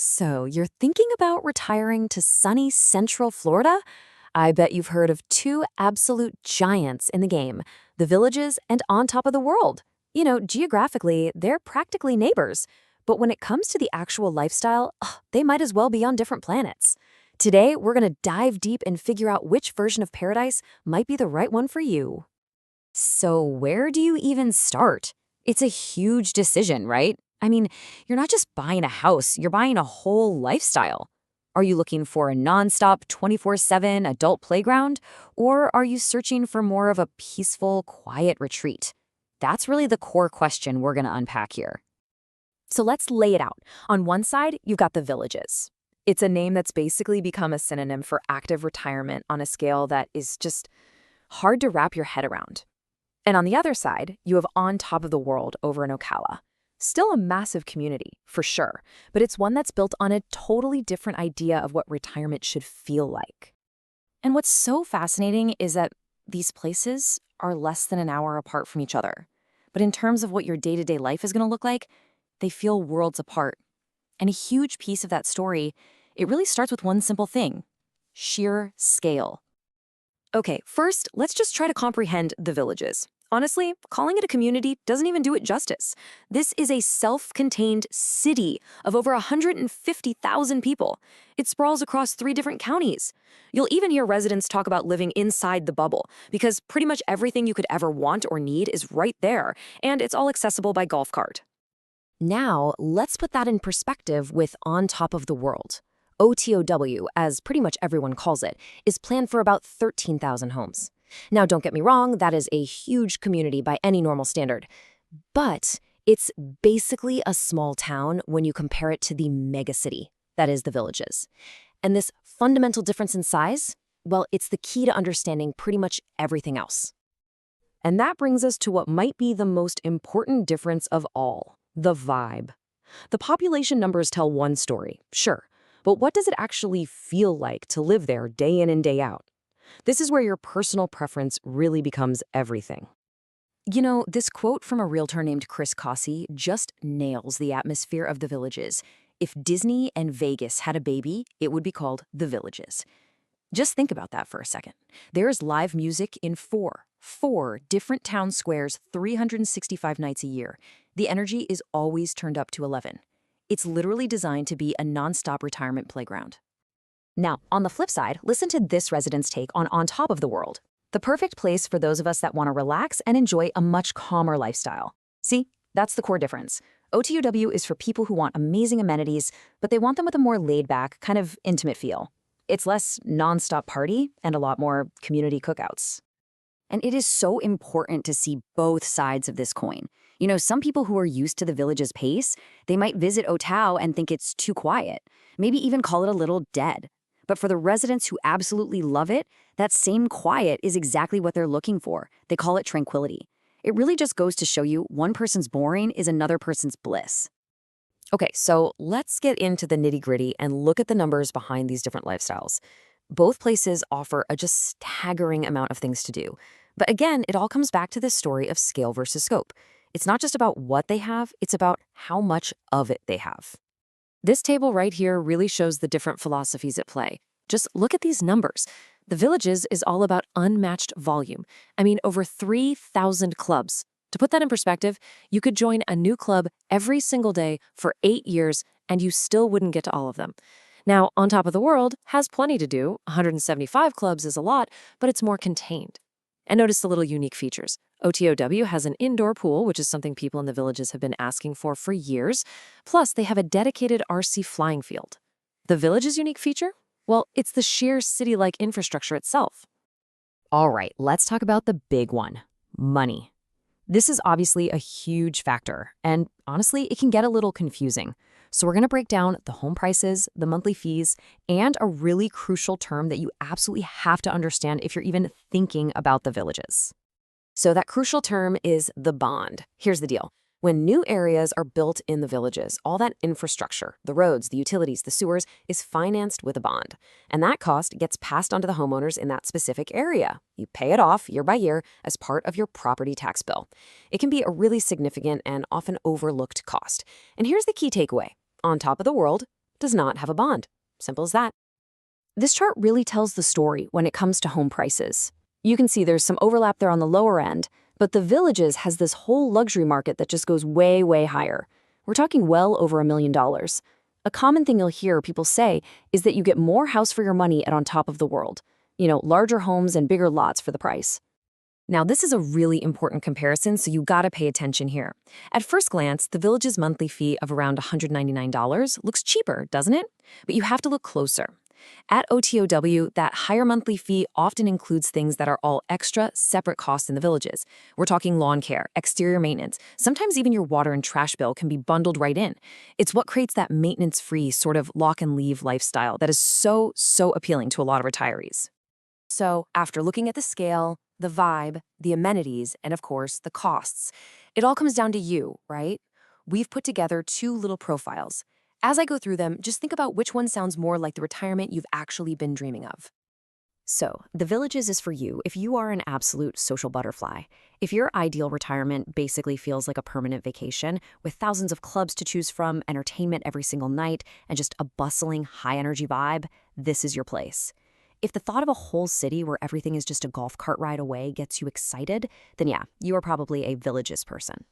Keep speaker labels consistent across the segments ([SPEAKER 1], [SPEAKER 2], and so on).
[SPEAKER 1] So, you're thinking about retiring to sunny Central Florida? I bet you've heard of two absolute giants in the game, the Villages and On Top of the World. Geographically, they're practically neighbors. But when it comes to the actual lifestyle, they might as well be on different planets. Today, we're going to dive deep and figure out which version of paradise might be the right one for you. So, where do you even start? It's a huge decision, right? I mean, you're not just buying a house, you're buying a whole lifestyle. Are you looking for a nonstop 24/7 adult playground? Or are you searching for more of a peaceful, quiet retreat? That's really the core question we're going to unpack here. So let's lay it out. On one side, you've got the Villages. It's a name that's basically become a synonym for active retirement on a scale that is just hard to wrap your head around. And on the other side, you have On Top of the World over in Ocala. Still a massive community, for sure, but it's one that's built on a totally different idea of what retirement should feel like. And what's so fascinating is that these places are less than an hour apart from each other. But in terms of what your day-to-day life is going to look like, they feel worlds apart. And a huge piece of that story, it really starts with one simple thing: sheer scale. Okay, first, let's just try to comprehend the Villages. Honestly, calling it a community doesn't even do it justice. This is a self-contained city of over 150,000 people. It sprawls across 3 different counties. You'll even hear residents talk about living inside the bubble, because pretty much everything you could ever want or need is right there, and it's all accessible by golf cart. Now, let's put that in perspective with On Top of the World. OTOW, as pretty much everyone calls it, is planned for about 13,000 homes. Now, don't get me wrong, that is a huge community by any normal standard. But it's basically a small town when you compare it to the megacity, that is the Villages. And this fundamental difference in size, well, it's the key to understanding pretty much everything else. And that brings us to what might be the most important difference of all: the vibe. The population numbers tell one story, sure, but what does it actually feel like to live there day in and day out? This is where your personal preference really becomes everything. This quote from a realtor named Chris Cossey just nails the atmosphere of the Villages. If Disney and Vegas had a baby, it would be called the Villages. Just think about that for a second. There's live music in four different town squares 365 nights a year. The energy is always turned up to 11. It's literally designed to be a nonstop retirement playground. Now, on the flip side, listen to this resident's take on Top of the World. The perfect place for those of us that want to relax and enjoy a much calmer lifestyle. See, that's the core difference. OTOW is for people who want amazing amenities, but they want them with a more laid-back, kind of intimate feel. It's less nonstop party and a lot more community cookouts. And it is so important to see both sides of this coin. Some people who are used to the Village's pace, they might visit OTOW and think it's too quiet, maybe even call it a little dead. But for the residents who absolutely love it, that same quiet is exactly what they're looking for. They call it tranquility. It really just goes to show you one person's boring is another person's bliss. Okay, so let's get into the nitty-gritty and look at the numbers behind these different lifestyles. Both places offer a just staggering amount of things to do. But again, it all comes back to this story of scale versus scope. It's not just about what they have, it's about how much of it they have. This table right here really shows the different philosophies at play. Just look at these numbers. The Villages is all about unmatched volume. I mean, over 3,000 clubs. To put that in perspective, you could join a new club every single day for 8 years, and you still wouldn't get to all of them. Now, On Top of the World has plenty to do. 175 clubs is a lot, but it's more contained. And notice the little unique features. OTOW has an indoor pool, which is something people in the Villages have been asking for years. Plus, they have a dedicated RC flying field. The Village's unique feature? Well, it's the sheer city-like infrastructure itself. All right, let's talk about the big one: money. This is obviously a huge factor, and honestly, it can get a little confusing. So we're going to break down the home prices, the monthly fees, and a really crucial term that you absolutely have to understand if you're even thinking about the Villages. So that crucial term is the bond. Here's the deal. When new areas are built in the Villages, all that infrastructure, the roads, the utilities, the sewers, is financed with a bond. And that cost gets passed on to the homeowners in that specific area. You pay it off year by year as part of your property tax bill. It can be a really significant and often overlooked cost. And here's the key takeaway. On Top of the World, does not have a bond. Simple as that. This chart really tells the story when it comes to home prices. You can see there's some overlap there on the lower end, but the Villages has this whole luxury market that just goes way, way higher. We're talking well over $1 million. A common thing you'll hear people say is that you get more house for your money at On Top of the World. Larger homes and bigger lots for the price. Now, this is a really important comparison, so you gotta pay attention here. At first glance, the Village's monthly fee of around $199 looks cheaper, doesn't it? But you have to look closer. At OTOW, that higher monthly fee often includes things that are all extra, separate costs in the Villages. We're talking lawn care, exterior maintenance, sometimes even your water and trash bill can be bundled right in. It's what creates that maintenance-free sort of lock-and-leave lifestyle that is so appealing to a lot of retirees. So, after looking at the scale, the vibe, the amenities, and of course, the costs, it all comes down to you, right? We've put together 2 little profiles. As I go through them, just think about which one sounds more like the retirement you've actually been dreaming of. So, the Villages is for you if you are an absolute social butterfly. If your ideal retirement basically feels like a permanent vacation, with thousands of clubs to choose from, entertainment every single night, and just a bustling, high-energy vibe, this is your place. If the thought of a whole city where everything is just a golf cart ride away gets you excited, then yeah, you are probably a Villages person.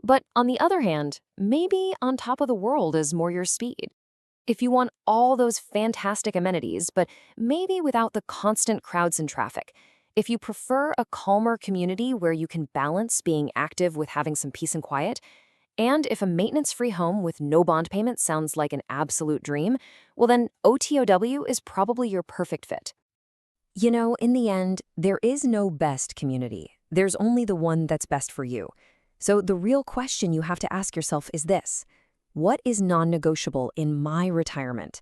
[SPEAKER 1] But on the other hand, maybe On Top of the World is more your speed. If you want all those fantastic amenities, but maybe without the constant crowds and traffic. If you prefer a calmer community where you can balance being active with having some peace and quiet, and if a maintenance-free home with no bond payment sounds like an absolute dream, well then OTOW is probably your perfect fit. In the end, there is no best community. There's only the one that's best for you. So the real question you have to ask yourself is this: what is non-negotiable in my retirement?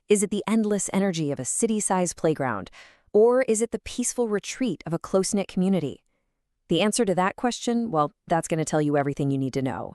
[SPEAKER 1] Is it the endless energy of a city-sized playground, or is it the peaceful retreat of a close-knit community? The answer to that question, well, that's going to tell you everything you need to know.